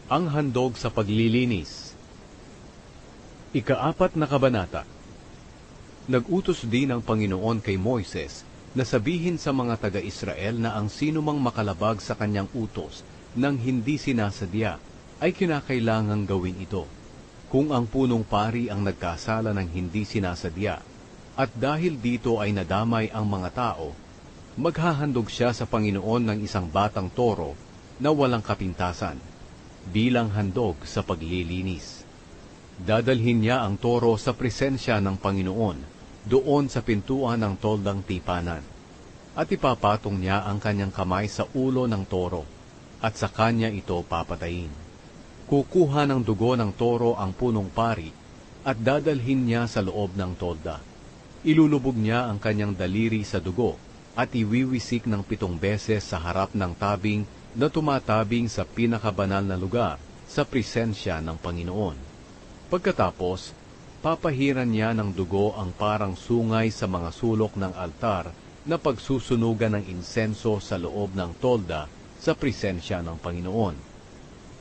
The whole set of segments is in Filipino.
Ang handog sa paglilinis. Ika-4 na kabanata. Nag-utos din ang Panginoon kay Moises na sabihin sa mga taga-Israel na ang sinumang makalabag sa kanyang utos nang hindi sinasadya ay kinakailangang gawin ito. Kung ang punong pari ang nagkasala ng hindi sinasadya at dahil dito ay nadamay ang mga tao, maghahandog siya sa Panginoon ng isang batang toro na walang kapintasan bilang handog sa paglilinis. Dadalhin niya ang toro sa presensya ng Panginoon doon sa pintuan ng toldang tipanan, at ipapatong niya ang kanyang kamay sa ulo ng toro, at sa kanya ito papatayin. Kukuha ng dugo ng toro ang punong pari, at dadalhin niya sa loob ng tolda. Ilulubog niya ang kanyang daliri sa dugo, at iwiwisik ng 7 beses sa harap ng tabing na tumatabing sa pinakabanal na lugar sa presensya ng Panginoon. Pagkatapos, papahiran niya ng dugo ang parang sungay sa mga sulok ng altar na pagsusunugan ng insenso sa loob ng tolda sa presensya ng Panginoon.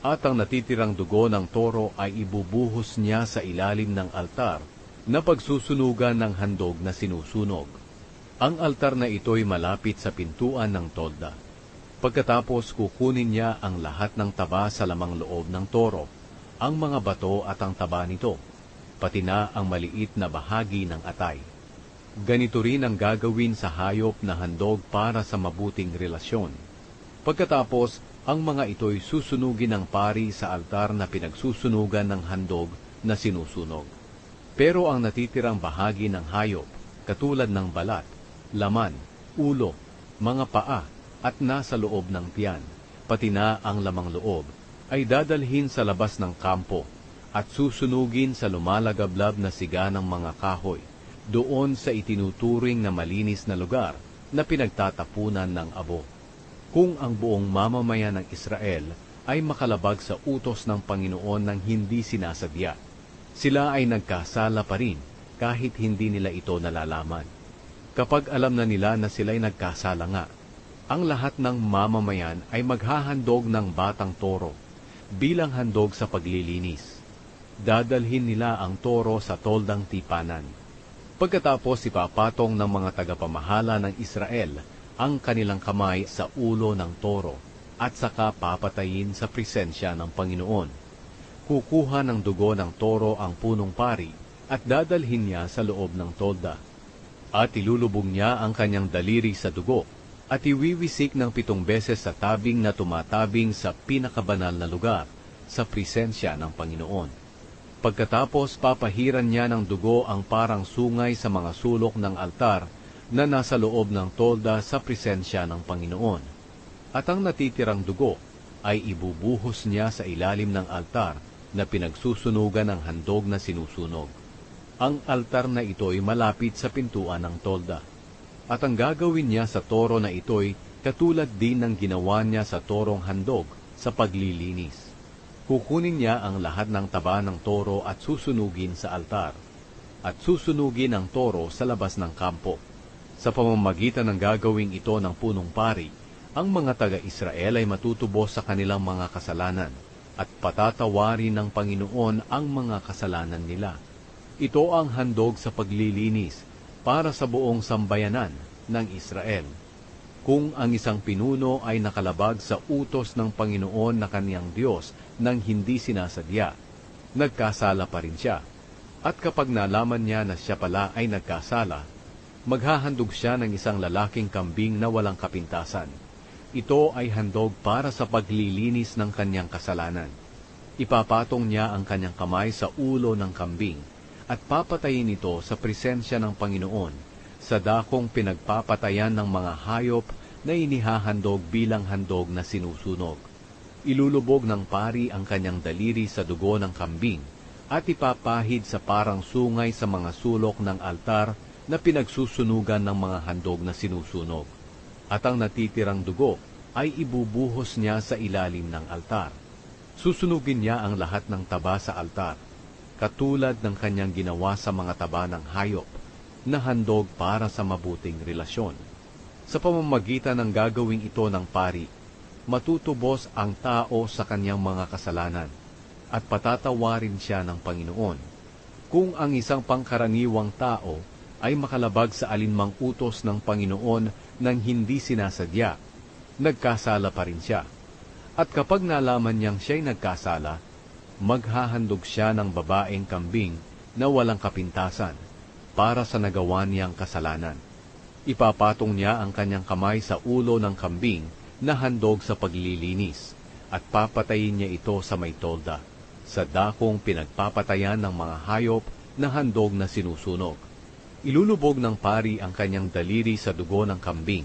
At ang natitirang dugo ng toro ay ibubuhos niya sa ilalim ng altar na pagsusunugan ng handog na sinusunog. Ang altar na ito'y malapit sa pintuan ng tolda. Pagkatapos kukunin niya ang lahat ng taba sa lamang loob ng toro, ang mga bato at ang taba nito, pati na ang maliit na bahagi ng atay. Ganito rin ang gagawin sa hayop na handog para sa mabuting relasyon. Pagkatapos, ang mga ito'y susunugin ng pari sa altar na pinagsusunugan ng handog na sinusunog. Pero ang natitirang bahagi ng hayop, katulad ng balat, laman, ulo, mga paa, at nasa loob ng tiyan, pati na ang lamang loob, ay dadalhin sa labas ng kampo at susunugin sa lumalagablab na siga ng mga kahoy, doon sa itinuturing na malinis na lugar na pinagtatapunan ng abo. Kung ang buong mamamayan ng Israel ay makalabag sa utos ng Panginoon ng hindi sinasadya, sila ay nagkasala pa rin kahit hindi nila ito nalalaman. Kapag alam na nila na sila'y nagkasala nga, ang lahat ng mamamayan ay maghahandog ng batang toro bilang handog sa paglilinis. Dadalhin nila ang toro sa toldang tipanan. Pagkatapos ipapatong ng mga tagapamahala ng Israel ang kanilang kamay sa ulo ng toro at saka papatayin sa presensya ng Panginoon. Kukuha ng dugo ng toro ang punong pari at dadalhin niya sa loob ng tolda. At ilulubog niya ang kanyang daliri sa dugo at iwiwisik ng 7 beses sa tabing na tumatabing sa pinakabanal na lugar sa presensya ng Panginoon. Pagkatapos papahiran niya ng dugo ang parang sungay sa mga sulok ng altar na nasa loob ng tolda sa presensya ng Panginoon. At ang natitirang dugo ay ibubuhos niya sa ilalim ng altar na pinagsusunugan ng handog na sinusunog. Ang altar na ito'y malapit sa pintuan ng tolda. At ang gagawin niya sa toro na ito'y katulad din ng ginawa niya sa torong handog sa paglilinis. Kukunin niya ang lahat ng taba ng toro at susunugin sa altar, at susunugin ang toro sa labas ng kampo. Sa pamamagitan ng gagawing ito ng punong pari, ang mga taga-Israel ay matutubos sa kanilang mga kasalanan, at patatawarin ng Panginoon ang mga kasalanan nila. Ito ang handog sa paglilinis para sa buong sambayanan ng Israel. Kung ang isang pinuno ay nakalabag sa utos ng Panginoon na kaniyang Diyos nang hindi sinasadya, nagkasala pa rin siya. At kapag nalaman niya na siya pala ay nagkasala, maghahandog siya ng isang lalaking kambing na walang kapintasan. Ito ay handog para sa paglilinis ng kanyang kasalanan. Ipapatong niya ang kanyang kamay sa ulo ng kambing at papatayin ito sa presensya ng Panginoon sa dakong pinagpapatayan ng mga hayop na inihahandog bilang handog na sinusunog. Ilulubog ng pari ang kanyang daliri sa dugo ng kambing at ipapahid sa parang sungay sa mga sulok ng altar na pinagsusunugan ng mga handog na sinusunog. At ang natitirang dugo ay ibubuhos niya sa ilalim ng altar. Susunugin niya ang lahat ng taba sa altar, katulad ng kanyang ginawa sa mga taba ng hayop, na handog para sa mabuting relasyon. Sa pamamagitan ng gagawing ito ng pari, matutubos ang tao sa kanyang mga kasalanan at patatawarin siya ng Panginoon. Kung ang isang pangkaraniwang tao ay makalabag sa alinmang utos ng Panginoon nang hindi sinasadya, nagkasala pa rin siya. At kapag nalaman niyang siya'y nagkasala, maghahandog siya ng babaeng kambing na walang kapintasan para sa nagawa niyang kasalanan. Ipapatong niya ang kanyang kamay sa ulo ng kambing na handog sa paglilinis at papatayin niya ito sa may tolda, sa dakong pinagpapatayan ng mga hayop na handog na sinusunog. Ilulubog ng pari ang kanyang daliri sa dugo ng kambing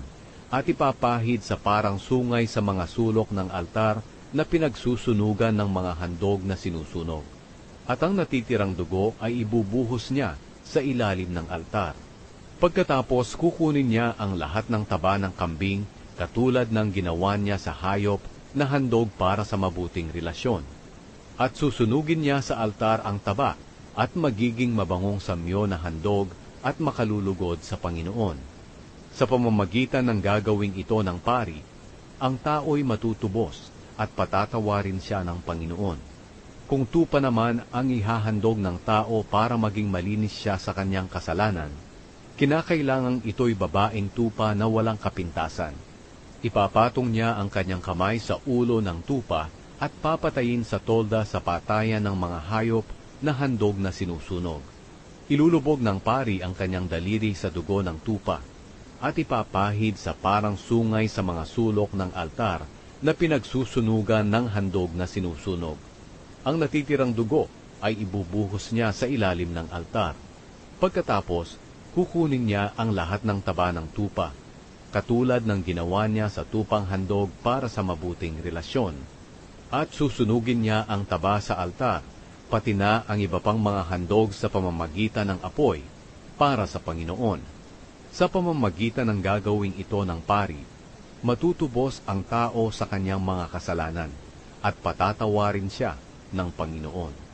at ipapahid sa parang sungay sa mga sulok ng altar na pinagsusunugan ng mga handog na sinusunog. At ang natitirang dugo ay ibubuhos niya sa ilalim ng altar. Pagkatapos kukunin niya ang lahat ng taba ng kambing katulad ng ginawa niya sa hayop na handog para sa mabuting relasyon. At susunugin niya sa altar ang taba at magiging mabangong samyo na handog at makalulugod sa Panginoon. Sa pamamagitan ng gagawing ito ng pari, ang tao'y matutubos at patatawarin siya ng Panginoon. Kung tupa naman ang ihahandog ng tao para maging malinis siya sa kanyang kasalanan, kinakailangang ito'y babaeng tupa na walang kapintasan. Ipapatong niya ang kanyang kamay sa ulo ng tupa at papatayin sa tolda sa patayan ng mga hayop na handog na sinusunog. Ilulubog ng pari ang kanyang daliri sa dugo ng tupa at ipapahid sa parang sungay sa mga sulok ng altar na pinagsusunugan ng handog na sinusunog. Ang natitirang dugo ay ibubuhos niya sa ilalim ng altar. Pagkatapos, kukunin niya ang lahat ng taba ng tupa, katulad ng ginawa niya sa tupang handog para sa mabuting relasyon, at susunugin niya ang taba sa altar, pati na ang iba pang mga handog sa pamamagitan ng apoy para sa Panginoon. Sa pamamagitan ng gagawing ito ng pari, matutubos ang tao sa kanyang mga kasalanan at patatawarin siya ng Panginoon.